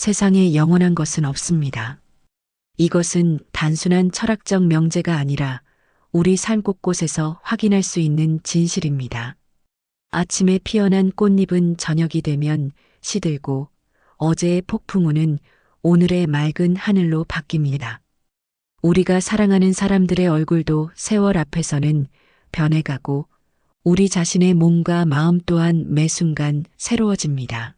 세상에 영원한 것은 없습니다. 이것은 단순한 철학적 명제가 아니라 우리 삶 곳곳에서 확인할 수 있는 진실입니다. 아침에 피어난 꽃잎은 저녁이 되면 시들고 어제의 폭풍우는 오늘의 맑은 하늘로 바뀝니다. 우리가 사랑하는 사람들의 얼굴도 세월 앞에서는 변해가고 우리 자신의 몸과 마음 또한 매 순간 새로워집니다.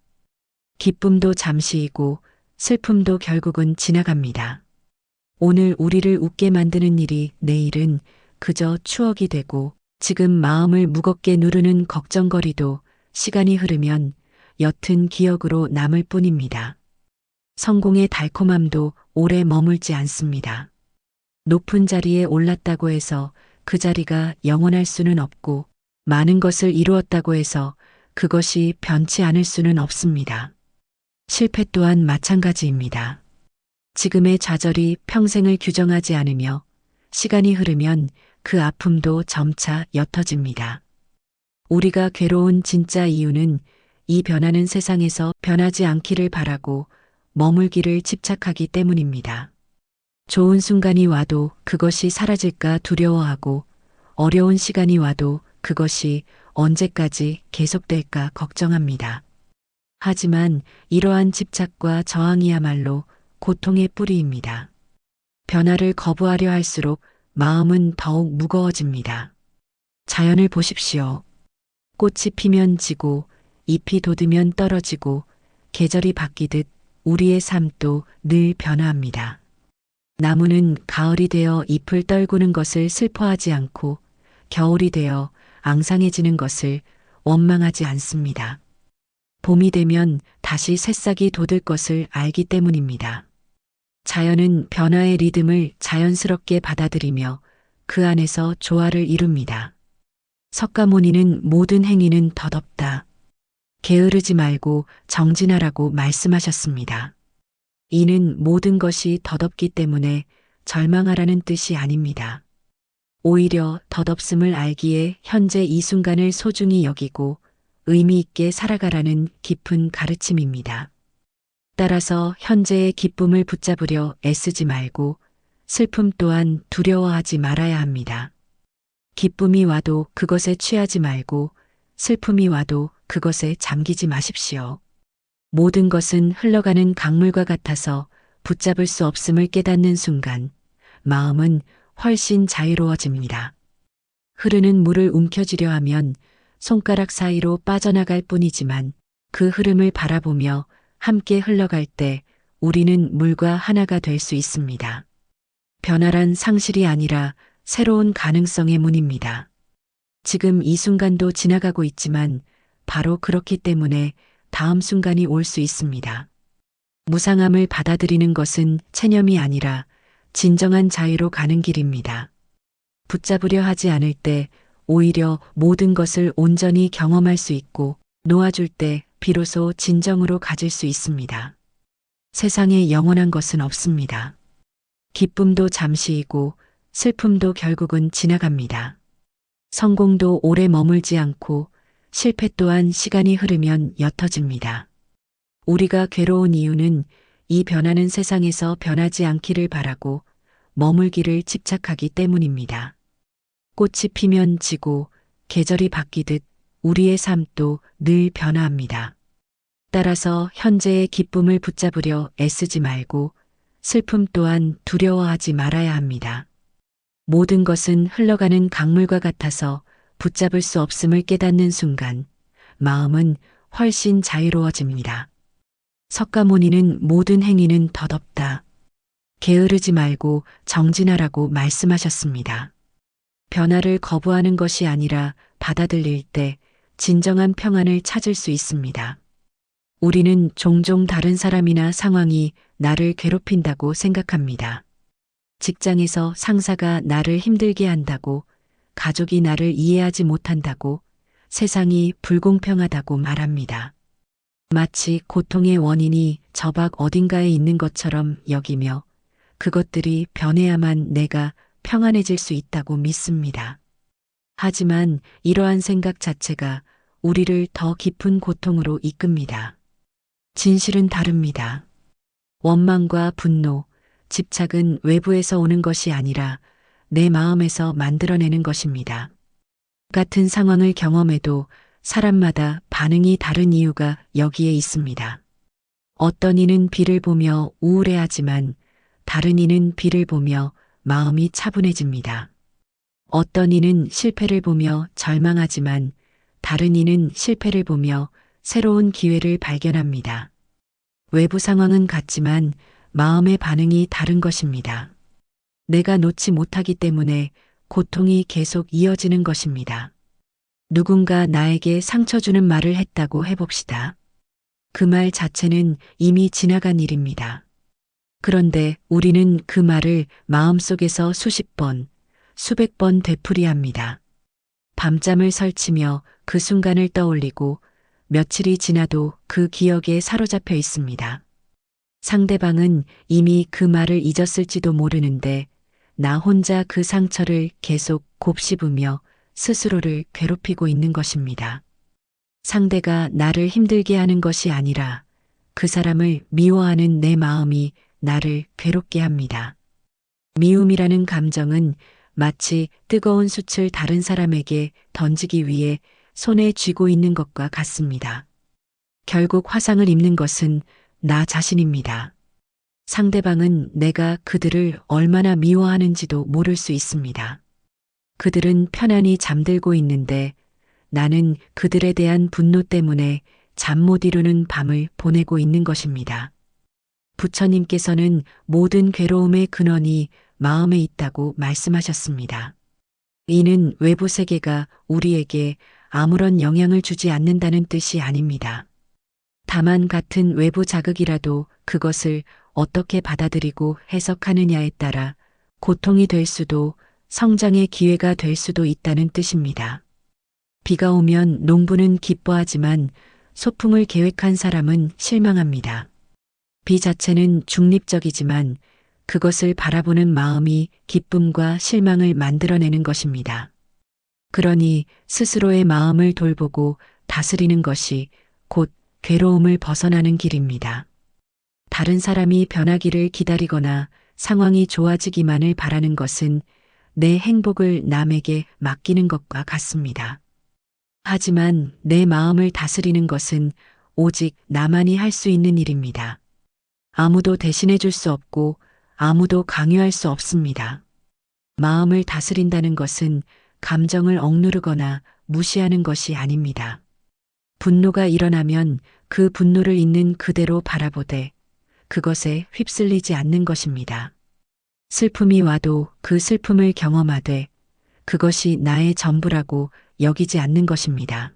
기쁨도 잠시이고 슬픔도 결국은 지나갑니다. 오늘 우리를 웃게 만드는 일이 내일은 그저 추억이 되고 지금 마음을 무겁게 누르는 걱정거리도 시간이 흐르면 옅은 기억으로 남을 뿐입니다. 성공의 달콤함도 오래 머물지 않습니다. 높은 자리에 올랐다고 해서 그 자리가 영원할 수는 없고 많은 것을 이루었다고 해서 그것이 변치 않을 수는 없습니다. 실패 또한 마찬가지입니다. 지금의 좌절이 평생을 규정하지 않으며 시간이 흐르면 그 아픔도 점차 옅어집니다. 우리가 괴로운 진짜 이유는 이 변하는 세상에서 변하지 않기를 바라고 머물기를 집착하기 때문입니다. 좋은 순간이 와도 그것이 사라질까 두려워하고 어려운 시간이 와도 그것이 언제까지 계속될까 걱정합니다. 하지만 이러한 집착과 저항이야말로 고통의 뿌리입니다. 변화를 거부하려 할수록 마음은 더욱 무거워집니다. 자연을 보십시오. 꽃이 피면 지고 잎이 돋으면 떨어지고 계절이 바뀌듯 우리의 삶도 늘 변화합니다. 나무는 가을이 되어 잎을 떨구는 것을 슬퍼하지 않고 겨울이 되어 앙상해지는 것을 원망하지 않습니다. 봄이 되면 다시 새싹이 돋을 것을 알기 때문입니다. 자연은 변화의 리듬을 자연스럽게 받아들이며 그 안에서 조화를 이룹니다. 석가모니는 모든 행위는 덧없다. 게으르지 말고 정진하라고 말씀하셨습니다. 이는 모든 것이 덧없기 때문에 절망하라는 뜻이 아닙니다. 오히려 덧없음을 알기에 현재 이 순간을 소중히 여기고 의미 있게 살아가라는 깊은 가르침입니다. 따라서 현재의 기쁨을 붙잡으려 애쓰지 말고 슬픔 또한 두려워하지 말아야 합니다. 기쁨이 와도 그것에 취하지 말고 슬픔이 와도 그것에 잠기지 마십시오. 모든 것은 흘러가는 강물과 같아서 붙잡을 수 없음을 깨닫는 순간 마음은 훨씬 자유로워집니다. 흐르는 물을 움켜쥐려 하면 손가락 사이로 빠져나갈 뿐이지만 그 흐름을 바라보며 함께 흘러갈 때 우리는 물과 하나가 될 수 있습니다. 변화란 상실이 아니라 새로운 가능성의 문입니다. 지금 이 순간도 지나가고 있지만 바로 그렇기 때문에 다음 순간이 올 수 있습니다. 무상함을 받아들이는 것은 체념이 아니라 진정한 자유로 가는 길입니다. 붙잡으려 하지 않을 때 오히려 모든 것을 온전히 경험할 수 있고 놓아줄 때 비로소 진정으로 가질 수 있습니다. 세상에 영원한 것은 없습니다. 기쁨도 잠시이고 슬픔도 결국은 지나갑니다. 성공도 오래 머물지 않고 실패 또한 시간이 흐르면 옅어집니다. 우리가 괴로운 이유는 이 변하는 세상에서 변하지 않기를 바라고 머물기를 집착하기 때문입니다. 꽃이 피면 지고 계절이 바뀌듯 우리의 삶도 늘 변화합니다. 따라서 현재의 기쁨을 붙잡으려 애쓰지 말고 슬픔 또한 두려워하지 말아야 합니다. 모든 것은 흘러가는 강물과 같아서 붙잡을 수 없음을 깨닫는 순간 마음은 훨씬 자유로워집니다. 석가모니는 모든 행위는 덧없다. 게으르지 말고 정진하라고 말씀하셨습니다. 변화를 거부하는 것이 아니라 받아들일 때 진정한 평안을 찾을 수 있습니다. 우리는 종종 다른 사람이나 상황이 나를 괴롭힌다고 생각합니다. 직장에서 상사가 나를 힘들게 한다고, 가족이 나를 이해하지 못한다고, 세상이 불공평하다고 말합니다. 마치 고통의 원인이 저 밖 어딘가에 있는 것처럼 여기며 그것들이 변해야만 내가 평안해질 수 있다고 믿습니다. 하지만 이러한 생각 자체가 우리를 더 깊은 고통으로 이끕니다. 진실은 다릅니다. 원망과 분노, 집착은 외부에서 오는 것이 아니라 내 마음에서 만들어내는 것입니다. 같은 상황을 경험해도 사람마다 반응이 다른 이유가 여기에 있습니다. 어떤 이는 비를 보며 우울해하지만 다른 이는 비를 보며 마음이 차분해집니다. 어떤 이는 실패를 보며 절망하지만 다른 이는 실패를 보며 새로운 기회를 발견합니다. 외부 상황은 같지만 마음의 반응이 다른 것입니다. 내가 놓지 못하기 때문에 고통이 계속 이어지는 것입니다. 누군가 나에게 상처 주는 말을 했다고 해봅시다. 그 말 자체는 이미 지나간 일입니다. 그런데 우리는 그 말을 마음속에서 수십 번, 수백 번 되풀이합니다. 밤잠을 설치며 그 순간을 떠올리고 며칠이 지나도 그 기억에 사로잡혀 있습니다. 상대방은 이미 그 말을 잊었을지도 모르는데 나 혼자 그 상처를 계속 곱씹으며 스스로를 괴롭히고 있는 것입니다. 상대가 나를 힘들게 하는 것이 아니라 그 사람을 미워하는 내 마음이 나를 괴롭게 합니다. 미움이라는 감정은 마치 뜨거운 숯을 다른 사람에게 던지기 위해 손에 쥐고 있는 것과 같습니다. 결국 화상을 입는 것은 나 자신입니다. 상대방은 내가 그들을 얼마나 미워하는지도 모를 수 있습니다. 그들은 편안히 잠들고 있는데 나는 그들에 대한 분노 때문에 잠 못 이루는 밤을 보내고 있는 것입니다. 부처님께서는 모든 괴로움의 근원이 마음에 있다고 말씀하셨습니다. 이는 외부 세계가 우리에게 아무런 영향을 주지 않는다는 뜻이 아닙니다. 다만 같은 외부 자극이라도 그것을 어떻게 받아들이고 해석하느냐에 따라 고통이 될 수도 성장의 기회가 될 수도 있다는 뜻입니다. 비가 오면 농부는 기뻐하지만 소풍을 계획한 사람은 실망합니다. 비 자체는 중립적이지만 그것을 바라보는 마음이 기쁨과 실망을 만들어내는 것입니다. 그러니 스스로의 마음을 돌보고 다스리는 것이 곧 괴로움을 벗어나는 길입니다. 다른 사람이 변하기를 기다리거나 상황이 좋아지기만을 바라는 것은 내 행복을 남에게 맡기는 것과 같습니다. 하지만 내 마음을 다스리는 것은 오직 나만이 할 수 있는 일입니다. 아무도 대신해 줄 수 없고 아무도 강요할 수 없습니다. 마음을 다스린다는 것은 감정을 억누르거나 무시하는 것이 아닙니다. 분노가 일어나면 그 분노를 있는 그대로 바라보되 그것에 휩쓸리지 않는 것입니다. 슬픔이 와도 그 슬픔을 경험하되 그것이 나의 전부라고 여기지 않는 것입니다.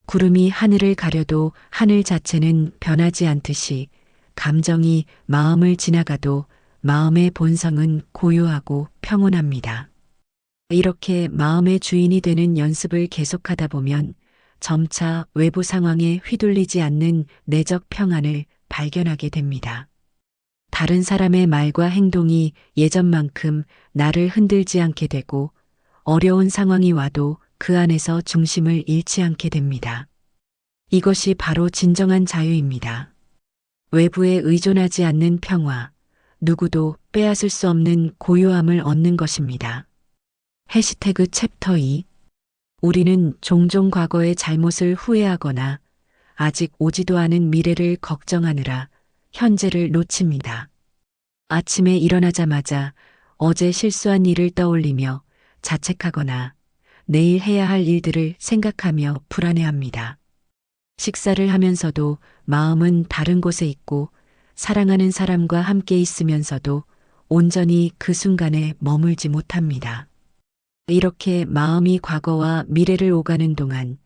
구름이 하늘을 가려도 하늘 자체는 변하지 않듯이 감정이 마음을 지나가도 마음의 본성은 고요하고 평온합니다. 이렇게 마음의 주인이 되는 연습을 계속하다 보면 점차 외부 상황에 휘둘리지 않는 내적 평안을 발견하게 됩니다. 다른 사람의 말과 행동이 예전만큼 나를 흔들지 않게 되고 어려운 상황이 와도 그 안에서 중심을 잃지 않게 됩니다. 이것이 바로 진정한 자유입니다. 외부에 의존하지 않는 평화, 누구도 빼앗을 수 없는 고요함을 얻는 것입니다. 해시태그 챕터 2 우리는 종종 과거의 잘못을 후회하거나 아직 오지도 않은 미래를 걱정하느라 현재를 놓칩니다. 아침에 일어나자마자 어제 실수한 일을 떠올리며 자책하거나 내일 해야 할 일들을 생각하며 불안해합니다. 식사를 하면서도 마음은 다른 곳에 있고 사랑하는 사람과 함께 있으면서도 온전히 그 순간에 머물지 못합니다. 이렇게 마음이 과거와 미래를 오가는 동안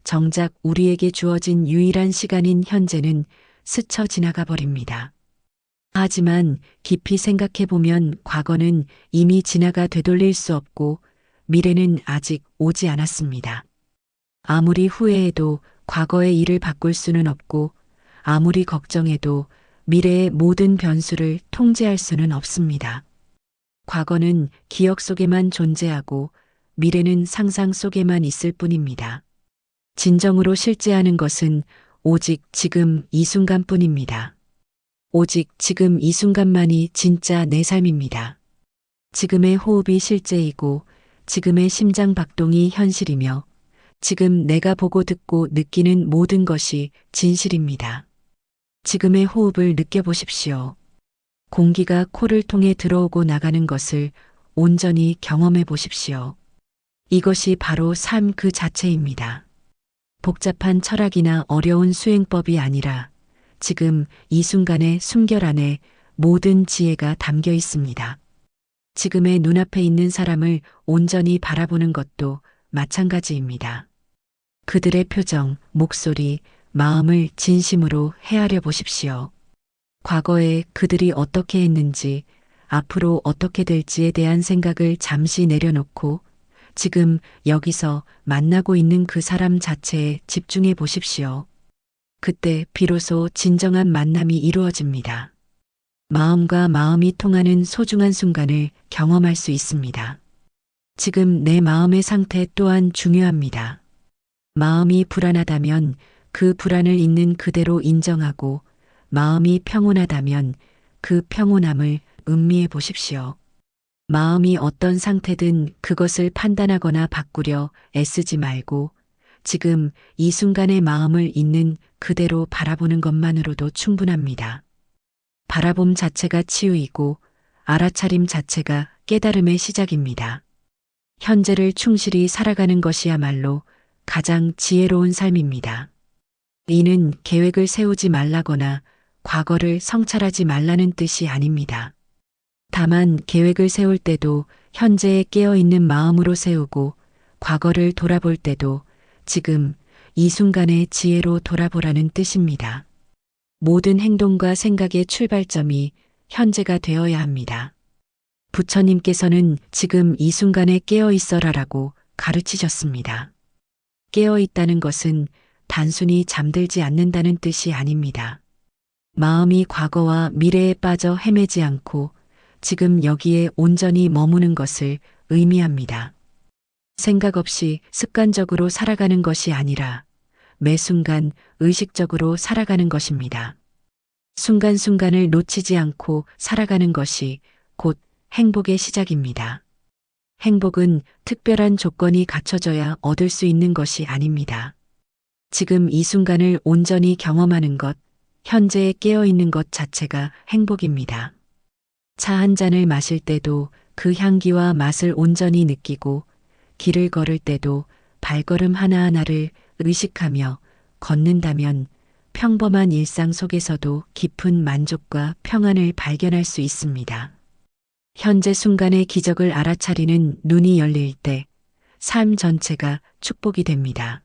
정작 우리에게 주어진 유일한 시간인 현재는 스쳐 지나가 버립니다. 하지만 깊이 생각해 보면 과거는 이미 지나가 되돌릴 수 없고 미래는 아직 오지 않았습니다. 아무리 후회해도 과거의 일을 바꿀 수는 없고 아무리 걱정해도 미래의 모든 변수를 통제할 수는 없습니다. 과거는 기억 속에만 존재하고 미래는 상상 속에만 있을 뿐입니다. 진정으로 실제하는 것은 오직 지금 이 순간뿐입니다. 오직 지금 이 순간만이 진짜 내 삶입니다. 지금의 호흡이 실제이고 지금의 심장 박동이 현실이며 지금 내가 보고 듣고 느끼는 모든 것이 진실입니다. 지금의 호흡을 느껴보십시오. 공기가 코를 통해 들어오고 나가는 것을 온전히 경험해 보십시오. 이것이 바로 삶 그 자체입니다. 복잡한 철학이나 어려운 수행법이 아니라 지금 이 순간의 숨결 안에 모든 지혜가 담겨 있습니다. 지금의 눈앞에 있는 사람을 온전히 바라보는 것도 마찬가지입니다. 그들의 표정, 목소리, 마음을 진심으로 헤아려 보십시오. 과거에 그들이 어떻게 했는지, 앞으로 어떻게 될지에 대한 생각을 잠시 내려놓고 지금 여기서 만나고 있는 그 사람 자체에 집중해 보십시오. 그때 비로소 진정한 만남이 이루어집니다. 마음과 마음이 통하는 소중한 순간을 경험할 수 있습니다. 지금 내 마음의 상태 또한 중요합니다. 마음이 불안하다면 그 불안을 있는 그대로 인정하고 마음이 평온하다면 그 평온함을 음미해 보십시오. 마음이 어떤 상태든 그것을 판단하거나 바꾸려 애쓰지 말고 지금 이 순간의 마음을 있는 그대로 바라보는 것만으로도 충분합니다. 바라봄 자체가 치유이고 알아차림 자체가 깨달음의 시작입니다. 현재를 충실히 살아가는 것이야말로 가장 지혜로운 삶입니다. 이는 계획을 세우지 말라거나 과거를 성찰하지 말라는 뜻이 아닙니다. 다만 계획을 세울 때도 현재에 깨어있는 마음으로 세우고 과거를 돌아볼 때도 지금 이 순간의 지혜로 돌아보라는 뜻입니다. 모든 행동과 생각의 출발점이 현재가 되어야 합니다. 부처님께서는 지금 이 순간에 깨어 있어라라고 가르치셨습니다. 깨어 있다는 것은 단순히 잠들지 않는다는 뜻이 아닙니다. 마음이 과거와 미래에 빠져 헤매지 않고 지금 여기에 온전히 머무는 것을 의미합니다. 생각 없이 습관적으로 살아가는 것이 아니라 매 순간 의식적으로 살아가는 것입니다. 순간순간을 놓치지 않고 살아가는 것이 곧 행복의 시작입니다. 행복은 특별한 조건이 갖춰져야 얻을 수 있는 것이 아닙니다. 지금 이 순간을 온전히 경험하는 것, 현재에 깨어있는 것 자체가 행복입니다. 차 한 잔을 마실 때도 그 향기와 맛을 온전히 느끼고 길을 걸을 때도 발걸음 하나하나를 의식하며 걷는다면 평범한 일상 속에서도 깊은 만족과 평안을 발견할 수 있습니다. 현재 순간의 기적을 알아차리는 눈이 열릴 때 삶 전체가 축복이 됩니다.